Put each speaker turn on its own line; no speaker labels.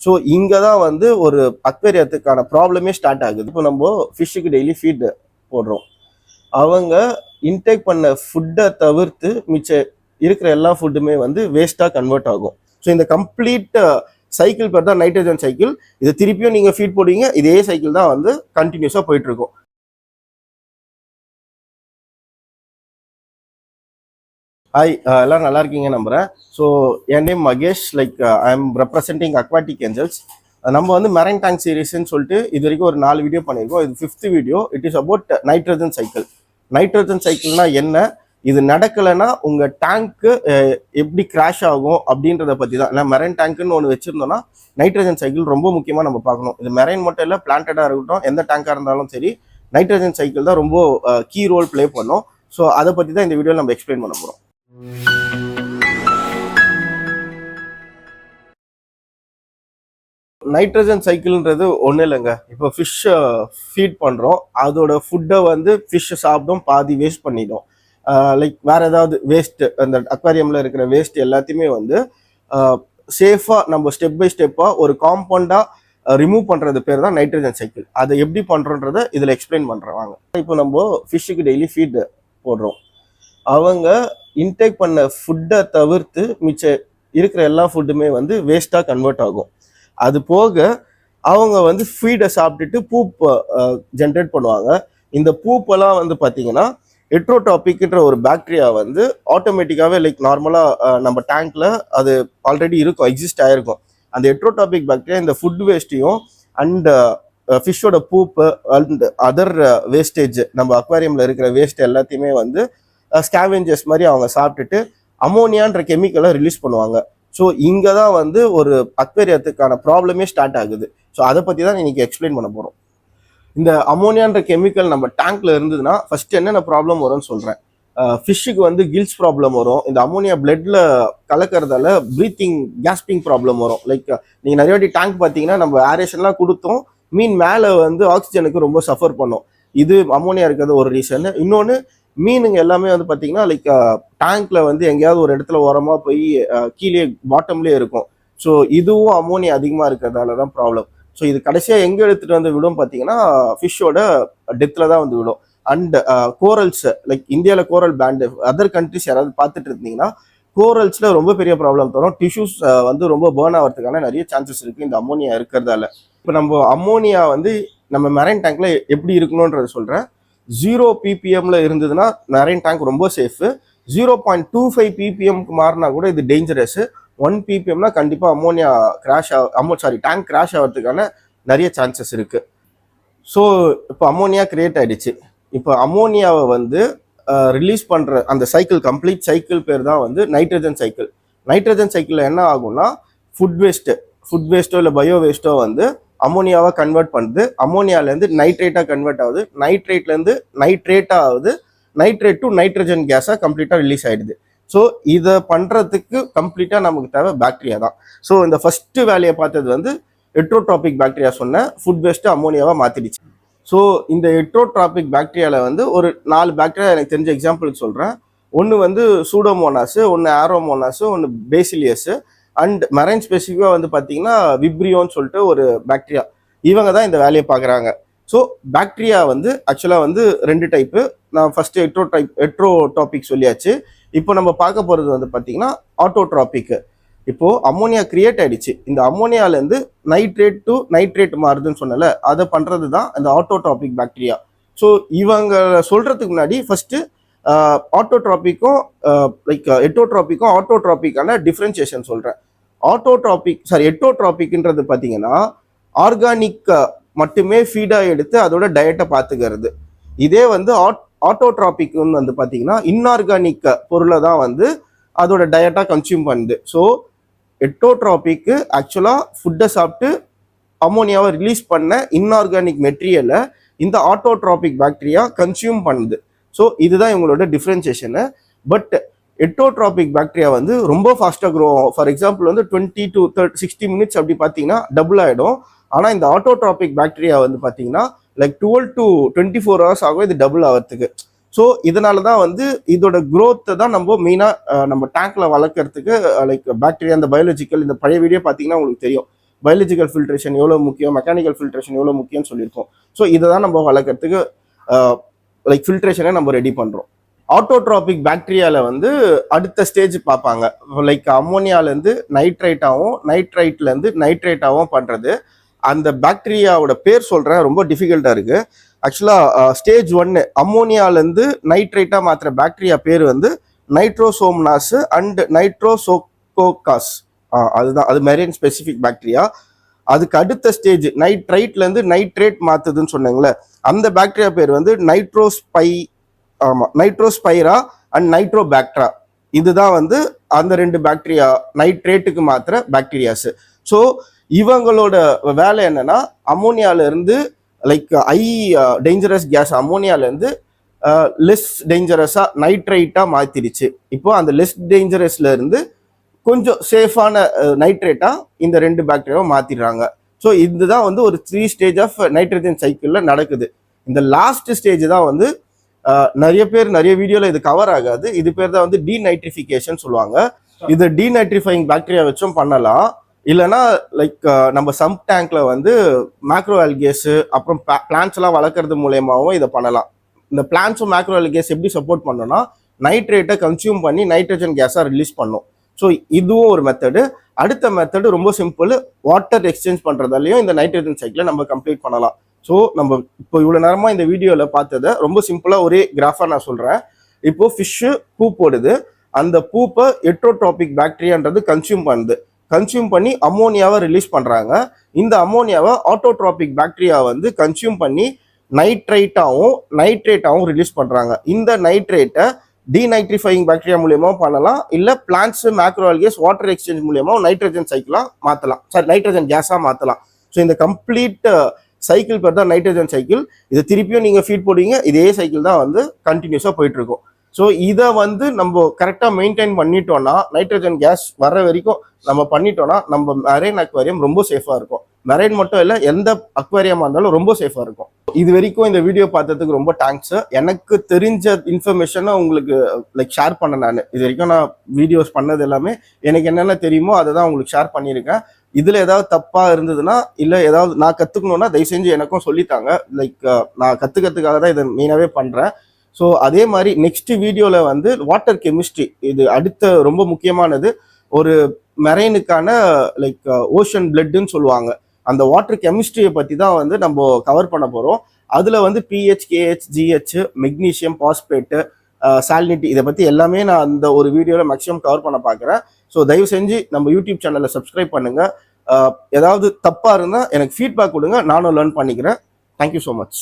So இங்கே தான் வந்து ஒரு அக்வேரியத்துக்கான ப்ராப்ளமே ஸ்டார்ட் ஆகுது. இப்போ நம்ம ஃபிஷ்ஷுக்கு டெய்லி ஃபீட் போடுறோம். அவங்க இன்டேக் பண்ண ஃபுட்டை தவிர்த்து மிச்ச இருக்கிற எல்லா ஃபுட்டுமே வந்து வேஸ்ட்டாக கன்வெர்ட் ஆகும். ஸோ இந்த கம்ப்ளீட் சைக்கிள் பேர் தான் நைட்ரஜன் சைக்கிள். இது திருப்பியும் நீங்கள் ஃபீட் போடுவீங்க, இதே சைக்கிள் தான் வந்து கண்டினியூஸாக போயிட்டு இருக்கும். ஹாய், எல்லாம் நல்லா இருக்கீங்க நம்புறேன். ஸோ என் name Mahesh. I am representing Aquatic Angels. நம்ம வந்து மெரைன் டேங்க் சீரீஸ்ன்னு சொல்லிட்டு இது வரைக்கும் ஒரு 4 வீடியோ பண்ணியிருக்கோம். இது 5th video. It is about nitrogen cycle. Nitrogen சைக்கிள்னா என்ன, இது நடக்கலைன்னா உங்கள் டேங்க்கு எப்படி கிராஷ் ஆகும் அப்படின்றத பற்றி தான். ஏன்னா மெரைன் டேங்க்குன்னு ஒன்று வச்சுருந்தோம்னா நைட்ரஜன் சைக்கிள் ரொம்ப முக்கியமாக நம்ம பார்க்கணும். இது மெரைன் மட்டும் இல்லை, பிளான்டடாக இருக்கட்டும், எந்த டேங்காக இருந்தாலும் சரி, நைட்ரஜன் சைக்கிள் தான் ரொம்ப கீ ரோல் ப்ளே பண்ணோம். ஸோ அதை பற்றி தான் இந்த வீடியோவில் நம்ம எக்ஸ்பிளைன் பண்ண போகிறோம். நைட்ரஜன் சைக்கிள்ன்றது ஒன்றும் இல்லைங்க. இப்போ ஃபிஷ்ஷை ஃபீட் பண்ணுறோம், அதோட ஃபுட்டை வந்து ஃபிஷ்ஷை சாப்பிடும், பாதி வேஸ்ட் பண்ணிடும். வேறு ஏதாவது வேஸ்ட்டு, அந்த அக்வாரியமில் இருக்கிற வேஸ்ட் எல்லாத்தையுமே வந்து சேஃபாக நம்ம ஸ்டெப் பை ஸ்டெப்பாக ஒரு காம்பவுண்டாக ரிமூவ் பண்ணுறது பேர் தான் நைட்ரஜன் சைக்கிள். அதை எப்படி பண்ணுறோன்றதை இதில் எக்ஸ்பிளைன் பண்ணுறேன் வாங்க. இப்போ நம்ம ஃபிஷ்ஷுக்கு டெய்லி ஃபீட் போடுறோம். அவங்க இன்டேக் பண்ண ஃபுட்டை தவிர்த்து மிச்ச இருக்கிற எல்லா ஃபுட்டுமே வந்து வேஸ்ட்டாக கன்வெர்ட் ஆகும். அது போக அவங்க வந்து ஃபீடை சாப்பிட்டுட்டு பூப் ஜென்ரேட் பண்ணுவாங்க. இந்த பூப்பெல்லாம் வந்து பார்த்தீங்கன்னா எட்ரோடாபிக்ன்ற ஒரு பாக்டீரியா வந்து ஆட்டோமேட்டிக்காகவே நார்மலாக நம்ம டேங்க்ல அது ஆல்ரெடி இருக்கும், எக்ஸிஸ்ட் ஆகிருக்கும். அந்த எட்ரோடாபிக் பாக்டீரியா இந்த ஃபுட் வேஸ்ட்டையும் அண்ட் ஃபிஷ்ஷோட பூப்பு அண்ட் அதர் வேஸ்டேஜ், நம்ம அக்வாரியமில் இருக்கிற வேஸ்ட் எல்லாத்தையுமே வந்து ஸ்கேவெஞ்சர்ஸ் மாதிரி அவங்க சாப்பிட்டுட்டு அமோனியான்ற கெமிக்கலை ரிலீஸ் பண்ணுவாங்க. ஸோ இங்கே தான் வந்து ஒரு அக்வேரியத்துக்கான ப்ராப்ளமே ஸ்டார்ட் ஆகுது. ஸோ அதை பற்றி தான் இன்னைக்கு எக்ஸ்பிளைன் பண்ண போகிறோம். இந்த அமோனியான்ற கெமிக்கல் நம்ம டேங்க்ல இருந்ததுன்னா ஃபர்ஸ்ட் என்னென்ன ப்ராப்ளம் வரும்னு சொல்கிறேன். ஃபிஷ்ஷுக்கு வந்து கில்ஸ் ப்ராப்ளம் வரும். இந்த அமோனியா பிளட்ல கலக்கிறதால ப்ரீத்திங் கேஸ்பிங் ப்ராப்ளம் வரும். நீங்கள் நிறைய வாட்டி டேங்க் பார்த்தீங்கன்னா நம்ம ஏரேஷன்லாம் கொடுத்தோம், மீன் மேலே வந்து ஆக்சிஜனுக்கு ரொம்ப சஃபர் பண்ணும். இது அமோனியா இருக்கிறது ஒரு ரீசன். இன்னொன்று, மீனுங்க எல்லாமே வந்து பார்த்தீங்கன்னா டேங்க்ல வந்து எங்கேயாவது ஒரு இடத்துல ஓரமாக போய் கீழே பாட்டம்லேயே இருக்கும். ஸோ இதுவும் அமோனியா அதிகமாக இருக்கிறதால தான் ப்ராப்ளம். ஸோ இது கடைசியாக எங்கே எடுத்துகிட்டு வந்து விடும் பார்த்தீங்கன்னா ஃபிஷ்ஷோட டெத்தில் தான் வந்து விடும். அண்ட் கோரல்ஸ், இந்தியாவில் கோரல் பேண்டு, அதர் கண்ட்ரிஸ் யாராவது பார்த்துட்டு இருந்தீங்கன்னா கோரல்ஸில் ரொம்ப பெரிய ப்ராப்ளம் தரும். டிஷ்யூஸ் வந்து ரொம்ப பேர்ன் ஆகிறதுக்கான நிறைய சான்சஸ் இருக்குது இந்த அமோனியா இருக்கிறதால. இப்போ நம்ம அமோனியா வந்து நம்ம மெரைன் டேங்க்ல எப்படி இருக்கணும்ன்றத சொல்கிறேன். 0 ppmல இருந்ததுன்னா மெரைன் டேங்க் ரொம்ப சேஃபு. 0.25 ppmக்கு மாறினா கூட இது டேஞ்சரஸ். 1 ppmனா கண்டிப்பாக அமோனியா டேங்க் கிராஷ் ஆகிறதுக்கான நிறைய சான்சஸ் இருக்குது. ஸோ இப்போ அமோனியா கிரியேட் ஆகிடுச்சு. இப்போ அமோனியாவை வந்து ரிலீஸ் பண்ணுற அந்த சைக்கிள், கம்ப்ளீட் சைக்கிள் பேர் தான் வந்து நைட்ரஜன் சைக்கிள். நைட்ரஜன் சைக்கிளில் என்ன ஆகும்னா ஃபுட் வேஸ்ட்டோ இல்லை பயோ வேஸ்ட்டோ வந்து அமோனியாவை கன்வெர்ட் பண்ணுது. அமோனியாலேருந்து நைட்ரேட்டாக கன்வெர்ட் ஆகுது. நைட்ரேட்லேருந்து நைட்ரேட்டாக ஆகுது. நைட்ரேட் டு நைட்ரஜன் கேஸாக கம்ப்ளீட்டாக ரிலீஸ் ஆகிடுது. ஸோ இதை பண்ணுறதுக்கு கம்ப்ளீட்டாக நமக்கு தேவை பாக்டீரியா தான். ஸோ இந்த ஃபஸ்ட்டு வேலையை பார்த்தது வந்து எட்ரோட்ராபிக் பாக்டீரியா சொன்ன ஃபுட் வேஸ்ட்டு அமோனியாவாக மாற்றிடுச்சு. ஸோ இந்த எட்ரோட்ராபிக் பாக்டீரியாவில் வந்து ஒரு 4 பாக்டீரியா எனக்கு தெரிஞ்ச எக்ஸாம்பிளுக்கு சொல்கிறேன். ஒன்று வந்து சூடோமோனாஸு, ஒன்று ஆரோமோனாஸு, ஒன்று பேசிலியஸு, அண்ட் மெரைன் ஸ்பெசிஃபிக்காக வந்து பார்த்தீங்கன்னா விப்ரியோன்னு சொல்லிட்டு ஒரு பாக்டீரியா. இவங்க தான் இந்த வேலையை பார்க்குறாங்க. ஸோ பாக்டீரியா வந்து ஆக்சுவலாக வந்து 2 டைப்பு. நான் ஃபஸ்ட்டு எட்ரோடாபிக் சொல்லியாச்சு. இப்போ நம்ம பார்க்க போகிறது வந்து பார்த்தீங்கன்னா ஆட்டோட்ராபிக். இப்போது அமோனியா கிரியேட் ஆகிடுச்சு. இந்த அமோனியாலேருந்து நைட்ரேட் டு நைட்ரேட் மாறுதுன்னு சொன்னல, அதை பண்ணுறது தான் இந்த ஆட்டோட்ராபிக் பாக்டீரியா. ஸோ இவங்க சொல்கிறதுக்கு முன்னாடி ஃபஸ்ட்டு ஆட்டோட்ராபிக்கும் எட்டோட்ராபிக்கும் ஆட்டோட்ராபிக்கான டிஃப்ரென்சியேஷன் சொல்கிறேன். எட்டோட்ராபிக்ன்றது பார்த்தீங்கன்னா ஆர்கானிக் மட்டுமே ஃபீடாக எடுத்து அதோட டயட்டை பார்த்துக்கிறது. இதே வந்து ஆட்டோட்ராபிக்னு வந்து பார்த்தீங்கன்னா இன்ஆர்கானிக் பொருளை தான் வந்து அதோட டயட்டாக கன்சியூம் பண்ணுது. ஸோ எட்டோட்ராபிக்கு ஆக்சுவலாக ஃபுட்டை சாப்பிட்டு அமோனியாவை ரிலீஸ் பண்ண இன்ஆர்கானிக் மெட்டீரியலை இந்த ஆட்டோட்ராபிக் பாக்டீரியா கன்சியூம் பண்ணுது. ஸோ இதுதான் இவங்களோட டிஃப்ரென்சியேஷனு. பட் எட்டோட்ராபிக் பாக்டீரியா வந்து ரொம்ப ஃபாஸ்ட்டாக க்ரோ ஆகும். ஃபார் எக்ஸாம்பிள் வந்து 20 to 60 minutes அப்படி பார்த்தீங்கன்னா டபுள் ஆகிடும். ஆனால் இந்த ஆட்டோட்ராபிக் பாக்டீரியா வந்து பார்த்தீங்கன்னா 12 to 24 hours ஆகும் இது டபுள் ஆகிறதுக்கு. ஸோ இதனால தான் வந்து இதோட க்ரோத்தை தான் நம்ம மெயினாக நம்ம டேங்க்ல வளர்க்குறதுக்கு பாக்டீரியா, இந்த பயாலஜிக்கல், இந்த பழைய வீடியோ பார்த்தீங்கன்னா உங்களுக்கு தெரியும். பயாலஜிக்கல் ஃபில்ட்ரேஷன் எவ்வளோ முக்கியம், மெக்கானிக்கல் ஃபில்ட்ரேஷன் எவ்வளோ முக்கியம்னு சொல்லியிருக்கோம். ஸோ இதை தான் நம்ம வளர்க்கறதுக்கு லைக் ஃபில்ட்ரேஷனை நம்ம ரெடி பண்ணுறோம். ஆட்டோட்ராபிக் பாக்டீரியாவில் வந்து அடுத்த ஸ்டேஜ் பார்ப்பாங்க. லைக் அம்மோனியாலேருந்து நைட்ரைட்டாகவும் நைட்ரைட்லேருந்து நைட்ரேட்டாகவும் பண்ணுறது. அந்த பாக்டீரியாவோட பேர் சொல்கிறேன், ரொம்ப டிஃபிகல்ட்டாக இருக்குது. ஆக்சுவலாக ஸ்டேஜ் 1 அம்மோனியாலேருந்து நைட்ரைட்டாக மாற்றுற பாக்டீரியா பேர் வந்து நைட்ரோசோம்னாஸ் அண்ட் நைட்ரோசோகோகாஸ். அதுதான், அது மெரைன் ஸ்பெசிஃபிக் பாக்டீரியா. அதுக்கு அடுத்த ஸ்டேஜ் நைட்ரைட்லேருந்து நைட்ரேட் மாற்றுதுன்னு சொன்னாங்களே, அந்த பாக்டீரியா பேர் வந்து நைட்ரோஸ்பைரா அண்ட் நைட்ரோபாக்டரா. இதுதான் வந்து அந்த 2 பாக்டீரியா நைட்ரேட்டுக்கு மாத்திர பாக்டீரியாஸ். ஸோ இவங்களோட வேலை என்னன்னா, அம்மோனியால இருந்து லைக் டேஞ்சரஸ் கேஸ் அம்மோனியால இருந்து லெஸ் டேஞ்சரஸா நைட்ரைட்டா மாத்திருச்சு. இப்போ அந்த லெஸ் டேஞ்சரஸ்ல இருந்து கொஞ்சம் சேஃபான நைட்ரேட்டா இந்த 2 பாக்டீரியாவை மாத்திடுறாங்க. ஸோ இதுதான் வந்து ஒரு 3 ஸ்டேஜ் ஆஃப் நைட்ரஜன் சைக்கிள்ல நடக்குது. இந்த லாஸ்ட் ஸ்டேஜ் தான் வந்து நிறைய பேர் நிறைய வீடியோல இது கவர் ஆகாது. இது பேர் தான் வந்து டீநைட்ரிஃபிகேஷன் சொல்லுவாங்க. இது டீநைட்ரிஃபைங் பாக்டீரியா வச்சும் பண்ணலாம். இல்லைன்னா லைக் நம்ம சம்ப் டேங்க்ல வந்து மேக்ரோ ஆல்கேஸ் அப்புறம் பிளான்ஸ் எல்லாம் வளர்க்கறது மூலயமாவும் இதை பண்ணலாம். இந்த பிளான்ஸும் மேக்ரோ ஆல்கேஸ் எப்படி சப்போர்ட் பண்ணோம்னா, நைட்ரேட்டை கன்சியூம் பண்ணி நைட்ரஜன் கேஸாக ரிலீஸ் பண்ணும். ஸோ இதுவும் ஒரு மெத்தடு. அடுத்த மெத்தடு ரொம்ப சிம்பிள், வாட்டர் எக்ஸ்சேஞ்ச் பண்ணுறதாலையும் இந்த நைட்ரஜன் சைக்கிளை நம்ம கம்ப்ளீட் பண்ணலாம். ஸோ நம்ம இப்போ இவ்வளோ நேரமாக இந்த வீடியோவில் பார்த்ததை ரொம்ப சிம்பிளாக ஒரே கிராஃபாக நான் சொல்கிறேன். இப்போ ஃபிஷ்ஷு பூ போடுது, அந்த பூப்பை எட்ரோட்ராபிக் பாக்டீரியான்றது கன்சியூம் பண்ணி அம்மோனியாவை ரிலீஸ் பண்ணுறாங்க. இந்த அம்மோனியாவை ஆட்டோட்ராபிக் பாக்டீரியா வந்து கன்சியூம் பண்ணி நைட்ரேட்டாகவும் ரிலீஸ் பண்ணுறாங்க. இந்த நைட்ரேட்டை டீநைட்ரிஃபைங் பாக்டீரியா மூலியமாகவும் பண்ணலாம், இல்லை plants macro algae water exchange மூலியமாக நைட்ரஜன் சைக்கிளாக மாற்றலாம், நைட்ரஜன் கேஸாக மாற்றலாம். ஸோ இந்த கம்ப்ளீட் சைக்கிள் பேர் தான் நைட்ரஜன் சைக்கிள். இதை திருப்பியும் நீங்கள் ஃபீட் போடுவீங்க, இதே சைக்கிள் தான் வந்து கண்டினியூஸாக போயிட்டு இருக்கும். ஸோ இதை வந்து நம்ம கரெக்டாக மெயின்டைன் பண்ணிட்டோம்னா, நைட்ரஜன் கேஸ் வர்ற வரைக்கும் நம்ம பண்ணிட்டோம்னா நம்ம மெரைன் அக்வாரியம் ரொம்ப சேஃபாக இருக்கும். மெரைன் மட்டும் இல்லை, எந்த அக்வாரியமாக இருந்தாலும் ரொம்ப சேஃபாக இருக்கும். இது வரைக்கும் இந்த வீடியோ பார்த்ததுக்கு ரொம்ப தேங்க்ஸ். எனக்கு தெரிஞ்ச இன்ஃபர்மேஷனை உங்களுக்கு லைக் ஷேர் பண்ண. நான் இது வரைக்கும் நான் வீடியோஸ் பண்ணது எல்லாமே எனக்கு என்னென்ன தெரியுமோ அதை தான் உங்களுக்கு ஷேர் பண்ணியிருக்கேன். இதில் ஏதாவது தப்பாக இருந்ததுன்னா, இல்லை ஏதாவது நான் கற்றுக்கணுன்னா தயவு செஞ்சு எனக்கும் சொல்லித்தாங்க. லைக் நான் கற்றுக்கிறதுக்காக தான் இதை மெயினாகவே பண்ணுறேன். ஸோ அதே மாதிரி நெக்ஸ்ட் வீடியோவில் வந்து வாட்டர் கெமிஸ்ட்ரி, இது அடுத்த ரொம்ப முக்கியமானது. ஒரு மெரைனுக்கான லைக் ஓஷன் பிளட்னு சொல்லுவாங்க, அந்த வாட்டர் கெமிஸ்ட்ரியை பற்றி தான் வந்து நம்ம கவர் பண்ண போகிறோம். அதில் வந்து pH, KH, GH, magnesium, phosphate, சாலினிட்டி, இதை பற்றி எல்லாமே நான் அந்த ஒரு வீடியோவில் மேக்ஸிமம் கவர் பண்ண பார்க்குறேன். ஸோ தயவு செஞ்சு நம்ம யூடியூப் சேனலை சப்ஸ்கிரைப் பண்ணுங்கள். ஏதாவது தப்பாக இருந்தால் எனக்கு ஃபீட்பேக் கொடுங்க, நானும் லேர்ன் பண்ணிக்கிறேன். Thank you so much.